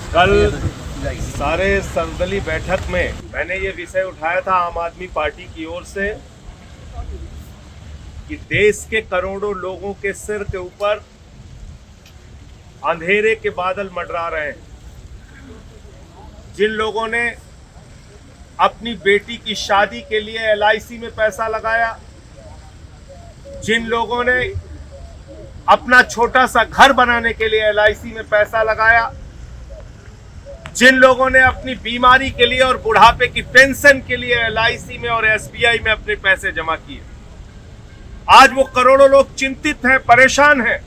कल सारे सर्वदलीय बैठक में मैंने ये विषय उठाया था आम आदमी पार्टी की ओर से कि देश के करोड़ों लोगों के सिर के ऊपर अंधेरे के बादल मंडरा रहे हैं। जिन लोगों ने अपनी बेटी की शादी के लिए LIC में पैसा लगाया, जिन लोगों ने अपना छोटा सा घर बनाने के लिए LIC में पैसा लगाया, जिन लोगों ने अपनी बीमारी के लिए और बुढ़ापे की पेंशन के लिए LIC में और SBI में अपने पैसे जमा किए, आज वो करोड़ों लोग चिंतित हैं, परेशान हैं,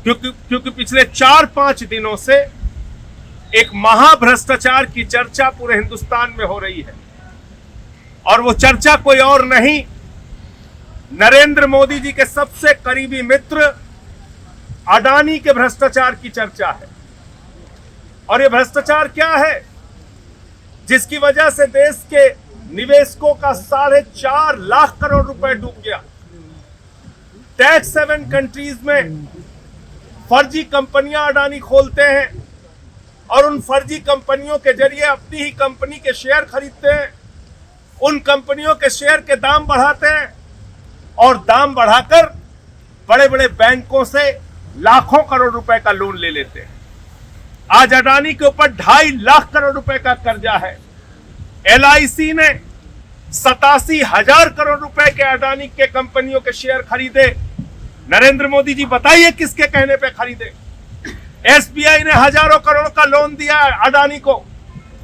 क्योंकि पिछले 4-5 दिनों से एक महाभ्रष्टाचार की चर्चा पूरे हिंदुस्तान में हो रही है। और वो चर्चा कोई और नहीं, नरेंद्र मोदी जी के सबसे करीबी मित्र अडानी के भ्रष्टाचार की चर्चा है। और ये भ्रष्टाचार क्या है जिसकी वजह से देश के निवेशकों का 4.5 लाख करोड़ रुपए डूब गया। टैक्स हेवन कंट्रीज में फर्जी कंपनियां अडानी खोलते हैं और उन फर्जी कंपनियों के जरिए अपनी ही कंपनी के शेयर खरीदते हैं, उन कंपनियों के शेयर के दाम बढ़ाते हैं और दाम बढ़ाकर बड़े बड़े बैंकों से लाखों करोड़ रुपए का लोन ले लेते हैं। आज अडानी के ऊपर 2.5 लाख करोड़ रुपए का कर्जा है। LIC ने 87,000 करोड़ रुपए के अडानी के कंपनियों के शेयर खरीदे। नरेंद्र मोदी जी बताइए किसके कहने पे खरीदे? SBI ने हजारों करोड़ का लोन दिया अडानी को।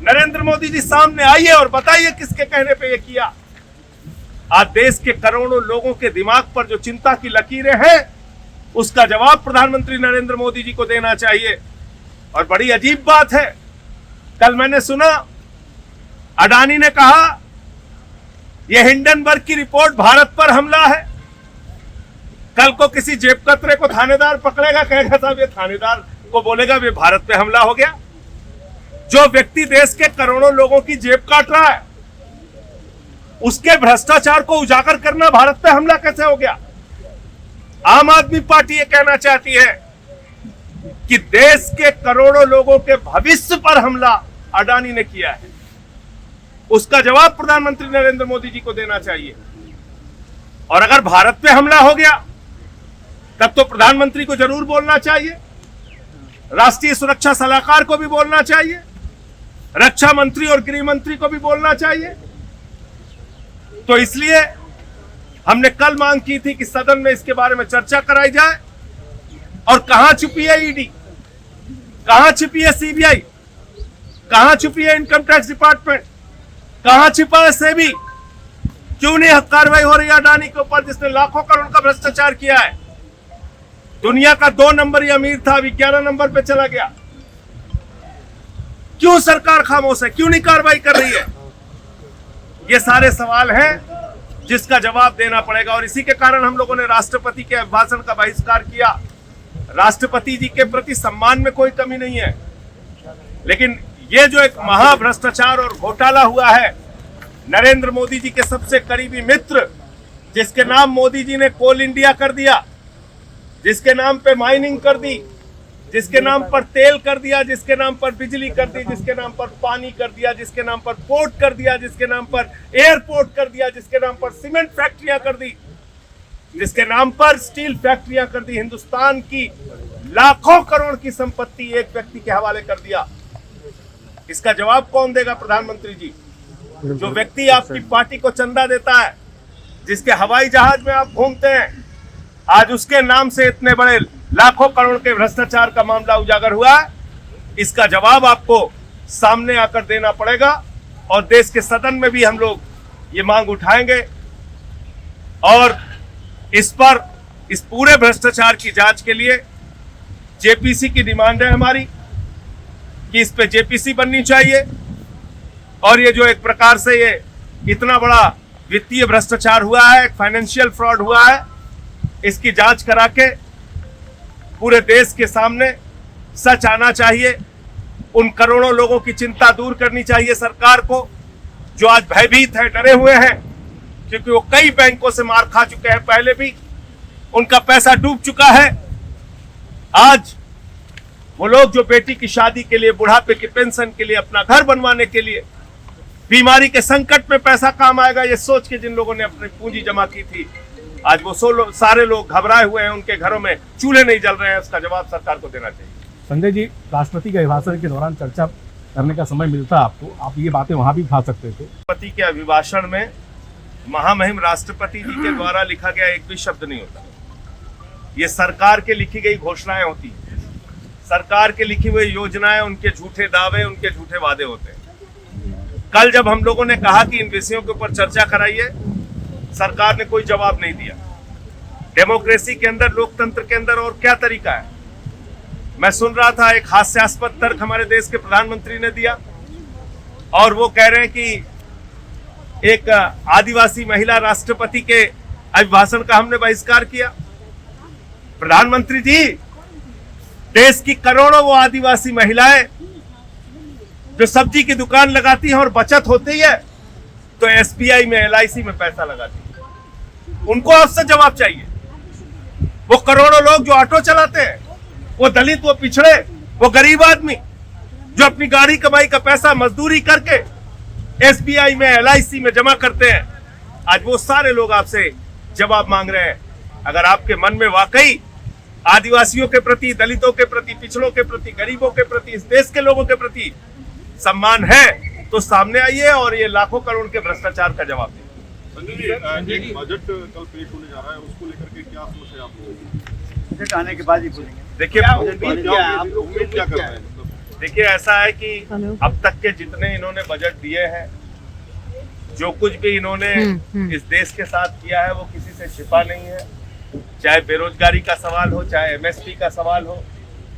नरेंद्र मोदी जी सामने आइए और बताइए किसके कहने पे ये किया। आज देश के करोड़ों लोगों के दिमाग पर जो चिंता की लकीरें हैं, उसका जवाब प्रधानमंत्री नरेंद्र मोदी जी को देना चाहिए। और बड़ी अजीब बात है, कल मैंने सुना अडानी ने कहा यह हिंडनबर्ग की रिपोर्ट भारत पर हमला है। कल को किसी जेब कतरे को थानेदार पकड़ेगा, कहेगा साहब ये थानेदार को बोलेगा वे भारत पे हमला हो गया। जो व्यक्ति देश के करोड़ों लोगों की जेब काट रहा है, उसके भ्रष्टाचार को उजागर करना भारत पे हमला कैसे हो गया? आम आदमी पार्टी ये कहना चाहती है कि देश के करोड़ों लोगों के भविष्य पर हमला अडानी ने किया है। उसका जवाब प्रधानमंत्री नरेंद्र मोदी जी को देना चाहिए। और अगर भारत पे हमला हो गया तब तो प्रधानमंत्री को जरूर बोलना चाहिए, राष्ट्रीय सुरक्षा सलाहकार को भी बोलना चाहिए, रक्षा मंत्री और गृह मंत्री को भी बोलना चाहिए। तो इसलिए हमने कल मांग की थी कि सदन में इसके बारे में चर्चा कराई जाए। और कहां छुपी है ED, कहां छुपी है CBI, कहां छुपी है इनकम टैक्स डिपार्टमेंट, कहां छिपा है SEBI? क्यों नहीं कार्रवाई हो रही है अडानी के ऊपर जिसने लाखों करोड़ का भ्रष्टाचार किया है? दुनिया का 2 नंबरी अमीर था, अभी 11 नंबर पे चला गया। क्यों सरकार खामोश है, क्यों नहीं कार्रवाई कर रही है? ये सारे सवाल हैं जिसका जवाब देना पड़ेगा। और इसी के कारण हम लोगों ने राष्ट्रपति के अभिभाषण का बहिष्कार किया। राष्ट्रपति जी के प्रति सम्मान में कोई कमी नहीं है, लेकिन ये जो एक महाभ्रष्टाचार और घोटाला हुआ है, नरेंद्र मोदी जी के सबसे करीबी मित्र जिसके नाम मोदी जी ने कोल इंडिया कर दिया, जिसके नाम पे माइनिंग कर दी, जिसके नाम पर तेल कर दिया, जिसके नाम पर बिजली कर दी, जिसके नाम पर पानी कर दिया, जिसके नाम पर पोर्ट कर दिया, जिसके नाम पर एयरपोर्ट कर दिया, जिसके नाम पर सीमेंट फैक्ट्रियां कर दी, जिसके नाम पर स्टील फैक्ट्रियां कर दी, हिंदुस्तान की लाखों करोड़ की संपत्ति एक व्यक्ति के हवाले कर दिया। इसका जवाब कौन देगा? प्रधानमंत्री जी। जो व्यक्ति आपकी पार्टी को चंदा देता है, जिसके हवाई जहाज में आप घूमते हैं, आज उसके नाम से इतने बड़े लाखों करोड़ के भ्रष्टाचार का मामला उजागर हुआ है। इसका जवाब आपको सामने आकर देना पड़ेगा। और देश के सदन में भी हम लोग ये मांग उठाएंगे और इस पर, इस पूरे भ्रष्टाचार की जांच के लिए JPC की डिमांड है हमारी कि इस पे JPC बननी चाहिए। और ये जो एक प्रकार से ये इतना बड़ा वित्तीय भ्रष्टाचार हुआ है, फाइनेंशियल फ्रॉड हुआ है, इसकी जांच करा के पूरे देश के सामने सच आना चाहिए। उन करोड़ों लोगों की चिंता दूर करनी चाहिए सरकार को, जो आज भयभीत है, डरे हुए हैं, क्योंकि वो कई बैंकों से मार खा चुके हैं, पहले भी उनका पैसा डूब चुका है। आज वो लोग जो बेटी की शादी के लिए, बुढ़ापे की पेंशन के लिए, अपना घर बनवाने के लिए, बीमारी के संकट में पैसा काम आएगा ये सोच के जिन लोगों ने अपनी पूंजी जमा की थी, आज वो सारे लोग घबराए हुए हैं, उनके घरों में चूल्हे नहीं जल रहे हैं। उसका जवाब सरकार को देना चाहिए। संजय जी, राष्ट्रपति के अभिभाषण के दौरान चर्चा करने का समय मिलता आपको, आप ये बातें वहां भी उठा सकते थे। राष्ट्रपति के अभिभाषण में महामहिम राष्ट्रपति जी के द्वारा लिखा गया एक भी शब्द नहीं होता। ये सरकार के लिखी गई घोषणाएं होती हैं, सरकार के लिखी हुई योजनाएं, उनके झूठे दावे, उनके झूठे वादे होते हैं। कल जब हम लोगों ने कहा कि इन विषयों के ऊपर चर्चा कराइए, सरकार ने कोई जवाब नहीं दिया। डेमोक्रेसी के अंदर, लोकतंत्र के अंदर और क्या तरीका है? मैं सुन रहा था एक हास्यास्पद तर्क हमारे देश के प्रधानमंत्री ने दिया, और वो कह रहे हैं कि एक आदिवासी महिला राष्ट्रपति के अभिभाषण का हमने बहिष्कार किया। प्रधानमंत्री जी, देश की करोड़ों वो आदिवासी महिलाएं जो सब्जी की दुकान लगाती हैं और बचत होती है तो एसबीआई में, एलआईसी में पैसा लगाती है, उनको आपसे जवाब चाहिए। वो करोड़ों लोग जो ऑटो चलाते हैं, वो दलित, वो पिछड़े, वो गरीब आदमी जो अपनी गाड़ी कमाई का पैसा मजदूरी करके एसबीआई में, एलआईसी में जमा करते हैं, आज वो सारे लोग आपसे जवाब मांग रहे हैं। अगर आपके मन में वाकई आदिवासियों के प्रति, दलितों के प्रति, पिछड़ों के प्रति, गरीबों के प्रति, इस देश के लोगों के प्रति सम्मान है तो सामने आइए और ये लाखों करोड़ के भ्रष्टाचार का जवाब दीजिए। संजय जी, बजट कल पेश होने जा रहा है, उसको लेकर के क्या समस्या आपको? बजट आने के बाद ही बोलेंगे। देखिए, उम्मीद क्या कर रहे हैं? देखिए, ऐसा है कि अब तक के जितने इन्होंने बजट दिए हैं, जो कुछ भी इन्होंने इस देश के साथ किया है, वो किसी से छिपा नहीं है। चाहे बेरोजगारी का सवाल हो, चाहे एमएसपी का सवाल हो,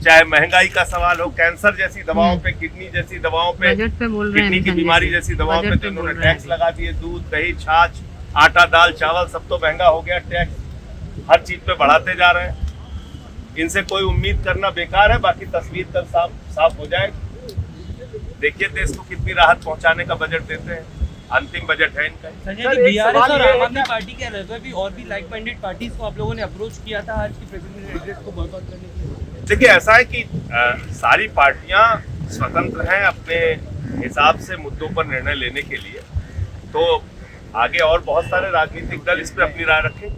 चाहे महंगाई का सवाल हो, कैंसर जैसी दवाओं पे, किडनी जैसी दवाओं पे, किडनी की बीमारी जैसी दवाओं पे तो इन्होंने टैक्स लगा दिए। दूध, दही, छाछ, आटा, दाल, चावल सब तो महंगा हो गया। टैक्स हर चीज पे बढ़ाते जा रहे हैं। इनसे कोई उम्मीद करना बेकार है। बाकी तस्वीर कल साफ हो जाएगी। देखिए देश को कितनी राहत पहुंचाने का बजट देते हैं। अंतिम बजट है इनका। बीआरएस और आम आदमी पार्टी के अलावा भी और भी लाइक माइंडेड पार्टीज को आप लोगों ने अप्रोच किया था आज की प्रेसिडेंशियल एड्रेस को बॉयकॉट करने के लिए। देखिए, ऐसा है कि सारी पार्टियां स्वतंत्र हैं अपने हिसाब से मुद्दों पर निर्णय लेने के लिए। तो आगे और बहुत सारे राजनीतिक दल इस पर अपनी राय रखें।